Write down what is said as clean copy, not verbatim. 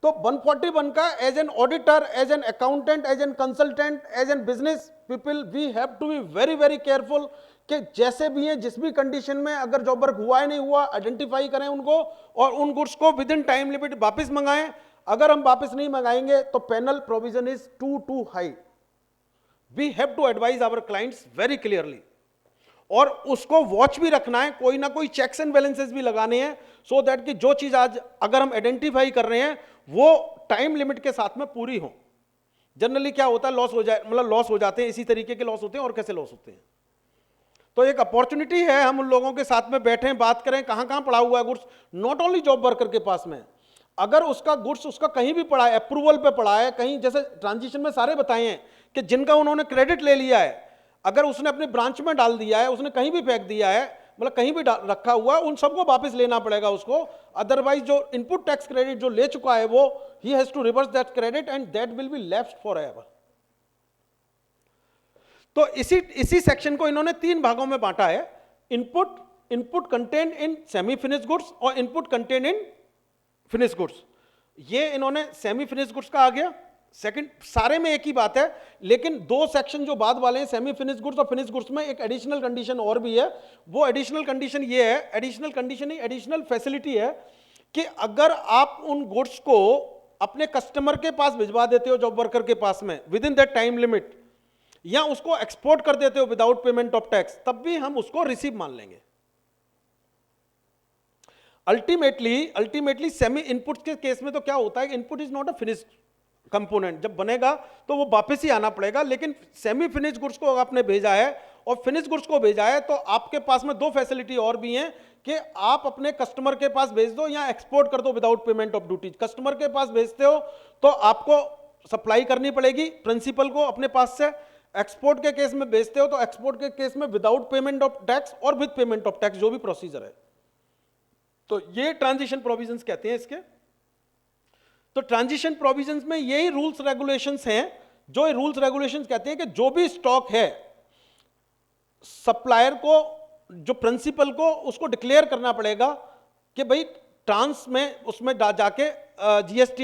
तो 141 का as an auditor, as an accountant, as an consultant, as an business people, we have to be very very careful कि जैसे भी है, जिस भी कंडीशन में अगर जॉब वर्क हुआ है नहीं हुआ, आइडेंटिफाई करें उनको और उन गुड्स को विद इन टाइम लिमिट वापस मंगाएं। अगर हम वापस नहीं मंगाएंगे तो penal provision is too high. We have to advise our clients very clearly, और उसको वॉच भी रखना है, कोई ना कोई चेक्स एंड बैलेंसेस भी लगाने हैं, सो दैट कि जो चीज आज अगर हम आइडेंटिफाई कर रहे हैं वो टाइम लिमिट के साथ में पूरी हो। जनरली क्या होता है, लॉस हो जाए, मतलब लॉस हो जाते हैं, इसी तरीके के लॉस होते हैं। और कैसे लॉस होते हैं? तो एक अपॉर्चुनिटी है, हम उन लोगों के साथ में बैठें, बात करें, कहां कहां पड़ा हुआ है goods, not only job worker के पास में, अगर उसका गुड्स उसका कहीं भी पड़ा है, अप्रूवल पे पड़ा है कहीं, जैसे ट्रांजिशन में सारे बताए हैं कि जिनका उन्होंने क्रेडिट ले लिया है, अगर उसने अपने ब्रांच में डाल दिया है, उसने कहीं भी फेंक दिया है, मतलब कहीं भी रखा हुआ, उन सबको वापस लेना पड़ेगा उसको। अदरवाइज जो इनपुट टैक्स क्रेडिट जो ले चुका है वो ही has to reverse that credit and that will be left forever. तो इसी सेक्शन को इन्होंने 3 भागों में बांटा है, input content in semi finish goods और input content in finish goods. ये इन्होंने सेमी फिनिश गुड्स का आ गया। सेकंड, सारे में एक ही बात है, लेकिन 2 सेक्शन जो बाद वाले हैं, सेमी फिनिश गुड्स और फिनिश गुड्स में एक एडिशनल कंडीशन और भी है। वो एडिशनल कंडीशन ये है, एडिशनल कंडीशन नहीं, एडिशनल फैसिलिटी है कि अगर आप उन गुड्स को अपने कस्टमर के पास भिजवा देते हो, जॉब वर्कर के पास में with in that time limit, या उसको एक्सपोर्ट कर देते हो विदाउट पेमेंट ऑफ टैक्स, तब भी हम उसको रिसीव मान लेंगे। अल्टीमेटली सेमी इनपुट के केस में तो क्या होता है, input is not a finish component, जब बनेगा तो वो वापस ही आना पड़ेगा। लेकिन सेमी फिनिश गुड्स को आपने भेजा है और फिनिश गुड्स को भेजा है, तो आपके पास में 2 फैसिलिटी और भी हैं कि आप अपने कस्टमर के पास भेज दो या एक्सपोर्ट कर दो without payment of duty. Customer के पास भेजते हो तो आपको सप्लाई करनी पड़ेगी प्रिंसिपल को अपने पास से, एक्सपोर्ट के केस में भेजते हो तो एक्सपोर्ट के केस में विदाउट पेमेंट ऑफ टैक्स और विद पेमेंट ऑफ टैक्स, जो भी प्रोसीजर है। तो ये ट्रांजिशन प्रोविजंस कहते हैं इसके। तो ट्रांजिशन प्रोविजंस में यही रूल्स रेगुलेशंस हैं, जो रूल्स रेगुलेशंस कहते हैं कि जो भी स्टॉक है, सप्लायर को, जो प्रिंसिपल को, उसको डिक्लेयर करना पड़ेगा कि भाई ट्रांस में उसमें जाके जीएसटी